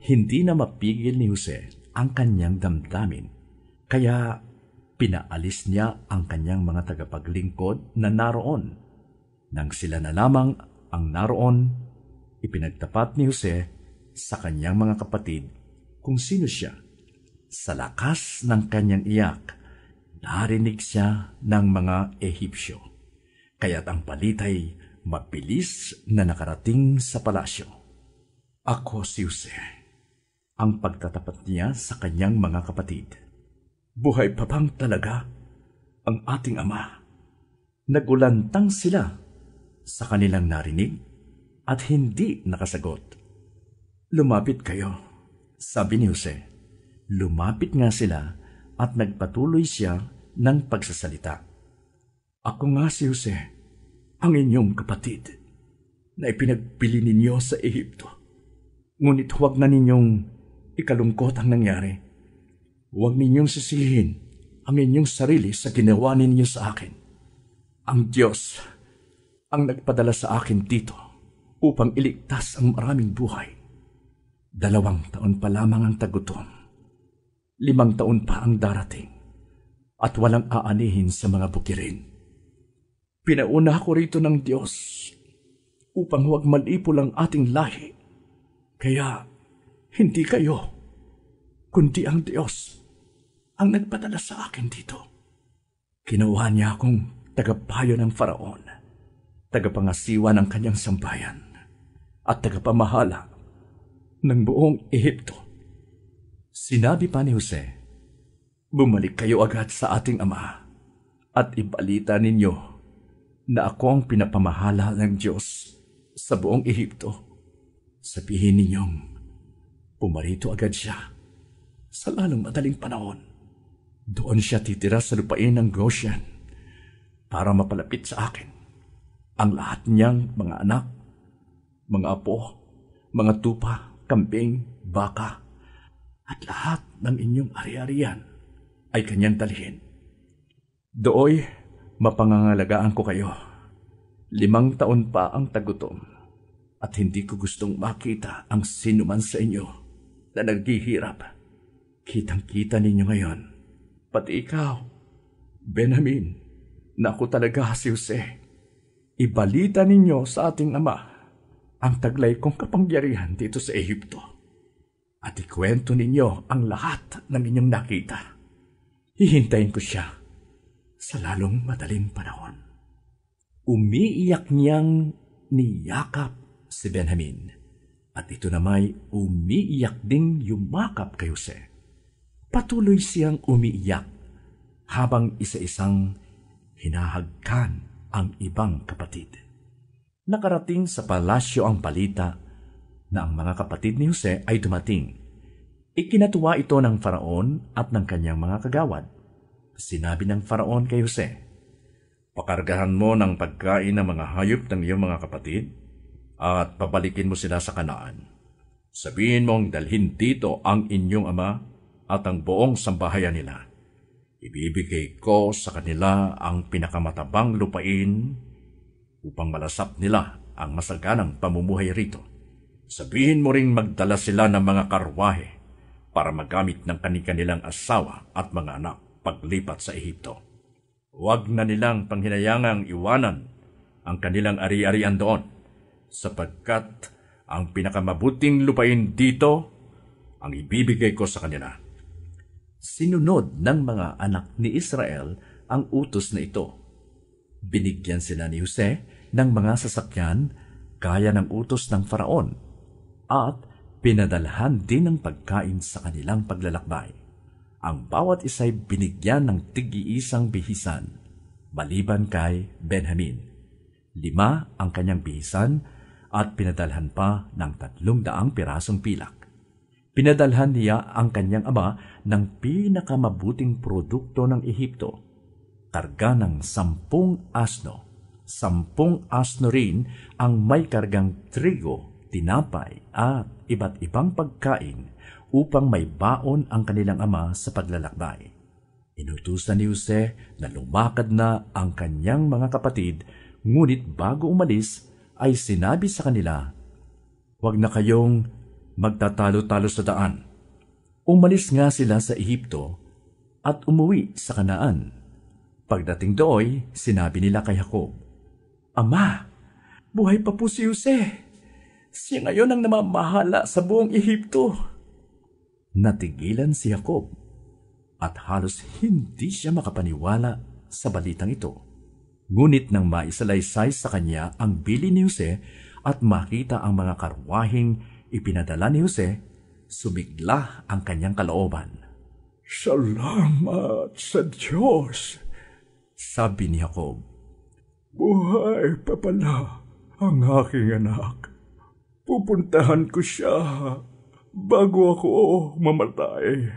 Hindi na mapigil ni Jose ang kanyang damdamin, kaya pinaalis niya ang kanyang mga tagapaglingkod na naroon. Nang sila na lamang ang naroon, ipinagtapat ni Jose sa kanyang mga kapatid kung sino siya. Sa lakas ng kanyang iyak, narinig siya ng mga Ehipsyo, kaya't ang balita'y mabilis na nakarating sa palasyo. Ako si Jose, ang pagtatapat niya sa kanyang mga kapatid. Buhay pa bang talaga ang ating ama? Nagulantang sila sa kanilang narinig at hindi nakasagot. Lumapit kayo, sabi ni Jose. Lumapit nga sila at nagpatuloy siya ng pagsasalita. Ako nga si Jose, ang inyong kapatid, na ipinagbili ninyo sa Ehipto. Ngunit huwag na ninyong ikalungkot ang nangyari. Huwag ninyong sisihin ang inyong sarili sa ginawa ninyo sa akin. Ang Diyos ang nagpadala sa akin dito upang iligtas ang maraming buhay. 2 taon pa lamang ang tagutom. 5 taon pa ang darating at walang aanihin sa mga bukirin. Pinauna ko rito ng Diyos upang huwag malipol ang ating lahi. Kaya hindi kayo, kundi ang Diyos ang nagpadala sa akin dito. Kinuha niya akong tagapayo ng Faraon, tagapangasiwa ng kanyang sambayan, at tagapamahala ng buong Ehipto. Sinabi pa ni Jose, bumalik kayo agad sa ating ama at ibalita ninyo na ako ang pinapamahala ng Diyos sa buong Ehipto. Sabihin ninyong pumarito agad siya sa lalong madaling panahon. Doon siya titira sa lupain ng Goshen para mapalapit sa akin. Ang lahat niyang mga anak, mga apo, mga tupa, kambing, baka, at lahat ng inyong ari-arian ay kanyang dalhin. Dooy, mapangangalagaan ko kayo. 5 taon pa ang tagutom at hindi ko gustong makita ang sinuman sa inyo na naghihirap. Kitang-kita ninyo ngayon, pati ikaw, Benjamin, na ako talaga si Jose. Ibalita ninyo sa ating ama ang taglay kong kapangyarihan dito sa Ehipto at ikwento ninyo ang lahat ng inyong nakita. Hihintayin ko siya sa lalong madaling panahon. Umiiyak niyang niyakap si Benjamin at ito na may umiiyak ding yumakap kay Jose. Patuloy siyang umiiyak habang isa-isang hinahagkan ang ibang kapatid. Nakarating sa palasyo ang balita na ang mga kapatid ni Jose ay dumating. Ikinatuwa ito ng Faraon at ng kanyang mga kagawad. Sinabi ng Faraon kay Jose, pakargahan mo ng pagkain ng mga hayop ng iyong mga kapatid at pabalikin mo sila sa Kanaan. Sabihin mong dalhin dito ang inyong ama at ang buong sambahayan nila. Ibibigay ko sa kanila ang pinakamatabang lupain upang malasap nila ang masaganang pamumuhay rito. Sabihin mo ring magdala sila ng mga karwahe para magamit ng kanilang asawa at mga anak paglipat sa Ehipto. Huwag na nilang panghinayangang iwanan ang kanilang ari-arian doon, sapagkat ang pinakamabuting lupain dito ang ibibigay ko sa kanila. Sinunod ng mga anak ni Israel ang utos na ito. Binigyan sila ni Jose ng mga sasakyan gaya ng utos ng Faraon at pinadalhan din ng pagkain sa kanilang paglalakbay. Ang bawat isa'y binigyan ng tig-iisang bihisan, maliban kay Benjamin. 5 ang kanyang bihisan at pinadalhan pa ng 300 pirasong pilak. Pinadalhan niya ang kanyang ama ng pinakamabuting produkto ng Ehipto, karga ng 10 asno. 10 asno rin ang may kargang trigo, tinapay at iba't ibang pagkain upang may baon ang kanilang ama sa paglalakbay. Inutusan ni Jose na lumakad na ang kanyang mga kapatid, ngunit bago umalis ay sinabi sa kanila, Huwag na kayong magtatalo-talo sa daan. Umalis nga sila sa Ehipto at umuwi sa Kanaan. Pagdating doon, sinabi nila kay Jacob, "Ama, buhay pa po si Jose. Siya ngayon ang namamahala sa buong Ehipto." Natigilan si Jacob at halos hindi siya makapaniwala sa balitang ito. Ngunit nang maisalaysay sa kanya ang bili ni Jose at makita ang mga karwaheng ipinadala ni Jose, sumigla ang kanyang kalooban. "Salamat sa Diyos," sabi ni Jacob. "Buhay pa pala ang aking anak. Pupuntahan ko siya bago ako mamatay."